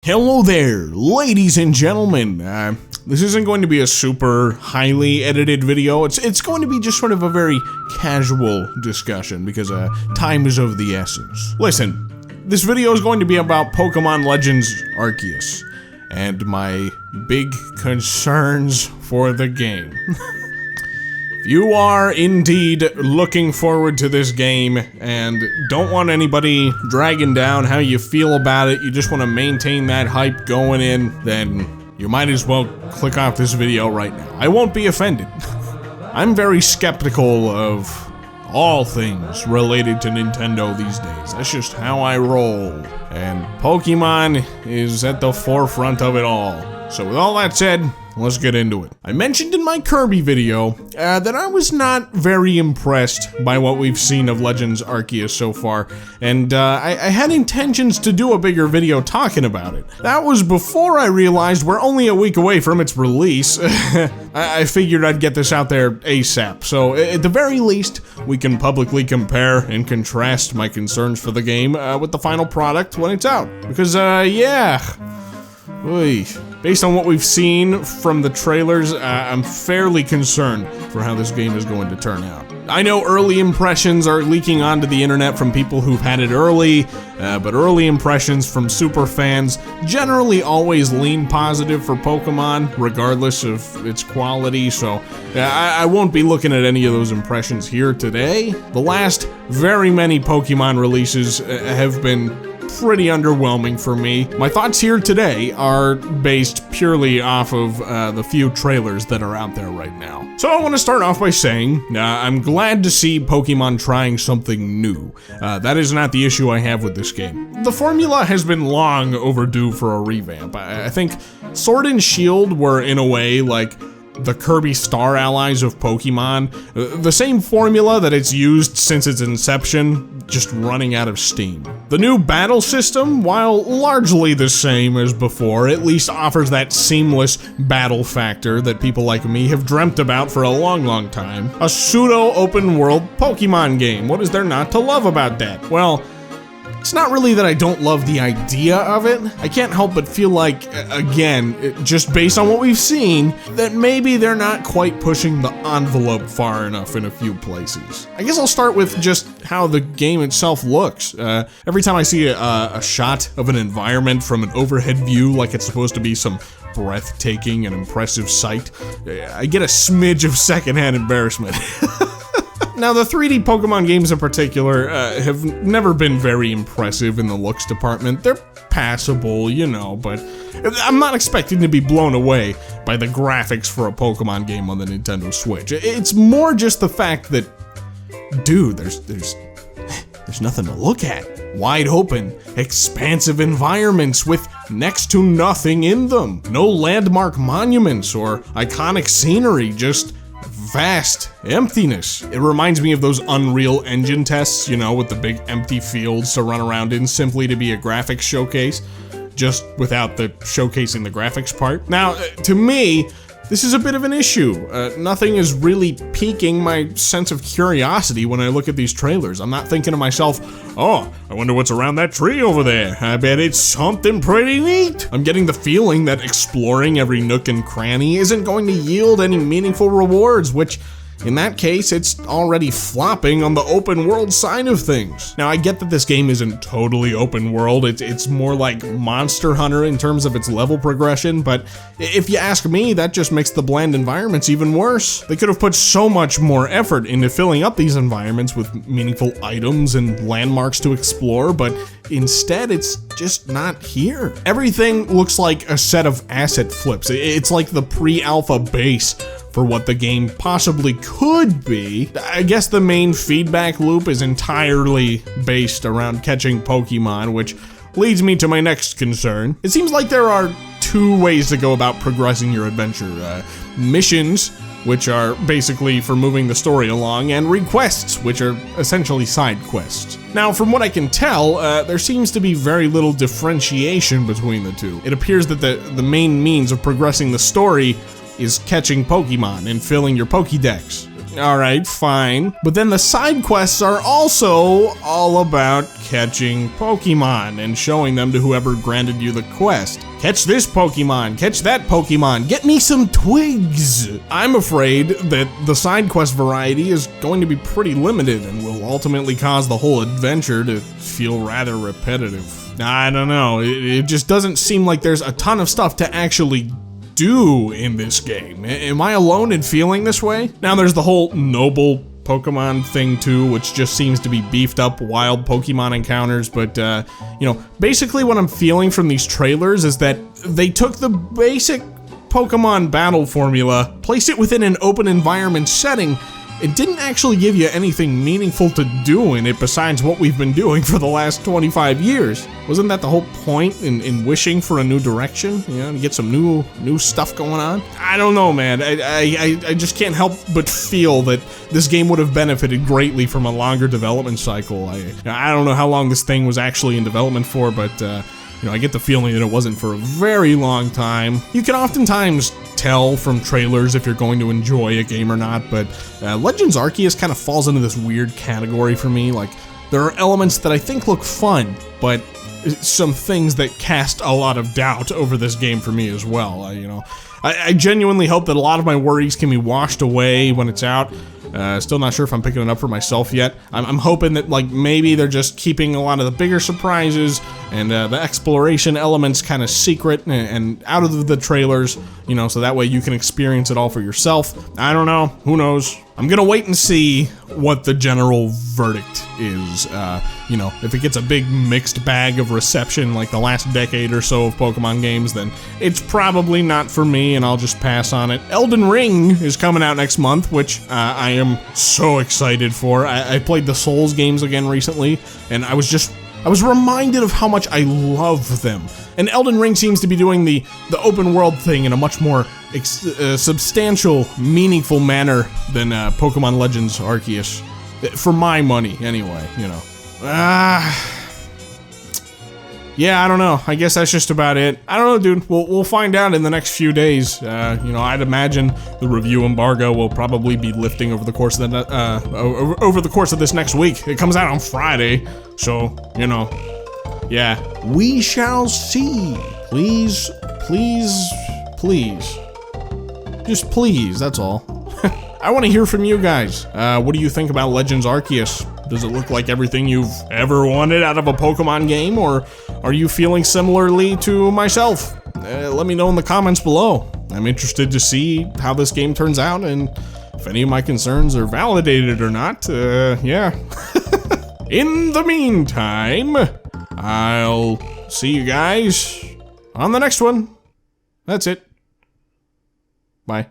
Hello there, ladies and gentlemen. This isn't going to be a super highly edited video. It's going to be just sort of a very casual discussion because time is of the essence. Listen, this video is going to be about Pokemon Legends Arceus and my big concerns for the game. If you are indeed looking forward to this game and don't want anybody dragging down how you feel about it, you just want to maintain that hype going in, then you might as well click off this video right now. I won't be offended. I'm very skeptical of all things related to Nintendo these days. That's just how I roll. And Pokemon is at the forefront of it all. So with all that said, let's get into it. I mentioned in my Kirby video that I was not very impressed by what we've seen of Legends Arceus so far, and I had intentions to do a bigger video talking about it. That was before I realized we're only a week away from its release. I figured I'd get this out there ASAP, so at the very least, we can publicly compare and contrast my concerns for the game with the final product when it's out. Because, yeah. Oy. Based on what we've seen from the trailers, I'm fairly concerned for how this game is going to turn out. I know early impressions are leaking onto the internet from people who've had it early, but early impressions from super fans generally always lean positive for Pokemon, regardless of its quality, so I won't be looking at any of those impressions here today. The last very many Pokemon releases have been pretty underwhelming for me. My thoughts here today are based purely off of the few trailers that are out there right now. So I want to start off by saying I'm glad to see Pokemon trying something new. That is not the issue I have with this game. The formula has been long overdue for a revamp. I think Sword and Shield were in a way like the Kirby Star Allies of Pokemon, the same formula that it's used since its inception, just running out of steam. The new battle system, while largely the same as before, at least offers that seamless battle factor that people like me have dreamt about for a long time. A pseudo-open world Pokemon game. What is there not to love about that? Well, it's not really that I don't love the idea of it. I can't help but feel like, again, just based on what we've seen, that maybe they're not quite pushing the envelope far enough in a few places. I guess I'll start with just how the game itself looks. Every time I see a shot of an environment from an overhead view like it's supposed to be some breathtaking and impressive sight, I get a smidge of secondhand embarrassment. Now, the 3D Pokemon games in particular have never been very impressive in the looks department. They're passable, you know, but I'm not expecting to be blown away by the graphics for a Pokemon game on the Nintendo Switch. It's more just the fact that, dude, there's nothing to look at. Wide open, expansive environments with next to nothing in them. No landmark monuments or iconic scenery, just vast emptiness. It reminds me of those Unreal Engine tests, you know, with the big empty fields to run around in simply to be a graphics showcase, just without the showcasing the graphics part. Now, to me, this is a bit of an issue. Nothing is really piquing my sense of curiosity when I look at these trailers. I'm not thinking to myself, oh, I wonder what's around that tree over there. I bet it's something pretty neat. I'm getting the feeling that exploring every nook and cranny isn't going to yield any meaningful rewards, which, in that case, it's already flopping on the open world side of things. Now, I get that this game isn't totally open world, it's more like Monster Hunter in terms of its level progression, but if you ask me, that just makes the bland environments even worse. They could have put so much more effort into filling up these environments with meaningful items and landmarks to explore, but instead, it's just not here. Everything looks like a set of asset flips. It's like the pre-alpha base for what the game possibly could be. I guess the main feedback loop is entirely based around catching Pokemon, which leads me to my next concern. It seems like there are two ways to go about progressing your adventure. Missions, which are basically for moving the story along, and requests, which are essentially side quests. Now, from what I can tell, there seems to be very little differentiation between the two. It appears that the main means of progressing the story is catching Pokemon and filling your Pokédex. Alright, fine. But then the side quests are also all about catching Pokemon and showing them to whoever granted you the quest. Catch this Pokemon, catch that Pokemon, get me some twigs! I'm afraid that the side quest variety is going to be pretty limited and will ultimately cause the whole adventure to feel rather repetitive. I don't know, it just doesn't seem like there's a ton of stuff to actually do in this game. Am I alone in feeling this way? Now there's the whole noble Pokemon thing too, which just seems to be beefed up wild Pokemon encounters, but you know, basically what I'm feeling from these trailers is that they took the basic Pokemon battle formula, placed it within an open environment setting, and didn't actually give you anything meaningful to do in it besides what we've been doing for the last 25 years. Wasn't that the whole point in wishing for a new direction? You know, to get some new stuff going on? I don't know, man. I just can't help but feel that this game would have benefited greatly from a longer development cycle. I don't know how long this thing was actually in development for, but you know, I get the feeling that it wasn't for a very long time. You can oftentimes tell from trailers if you're going to enjoy a game or not, but Legends Arceus kind of falls into this weird category for me. Like, there are elements that I think look fun, but some things that cast a lot of doubt over this game for me as well. You know, I genuinely hope that a lot of my worries can be washed away when it's out. Still not sure if I'm picking it up for myself yet. I'm hoping that, like, maybe they're just keeping a lot of the bigger surprises and the exploration elements kind of secret and out of the trailers, you know, so that way you can experience it all for yourself. I don't know. Who knows? I'm gonna wait and see what the general verdict is. You know, if it gets a big mixed bag of reception like the last decade or so of Pokemon games, then it's probably not for me and I'll just pass on it. Elden Ring is coming out next month, which I am so excited for. I played the Souls games again recently, and I was reminded of how much I love them. And Elden Ring seems to be doing the open world thing in a much more substantial, meaningful manner than Pokemon Legends Arceus. For my money, anyway, you know. Yeah, I don't know. I guess that's just about it. I don't know, dude. We'll find out in the next few days. You know, I'd imagine the review embargo will probably be lifting over the course of over the course of this next week. It comes out on Friday, so you know, yeah, we shall see. Please, please, please, just please. That's all. I want to hear from you guys. What do you think about Legends Arceus? Does it look like everything you've ever wanted out of a Pokemon game, or are you feeling similarly to myself? Let me know in the comments below. I'm interested to see how this game turns out and if any of my concerns are validated or not. Yeah. In the meantime, I'll see you guys on the next one. That's it. Bye.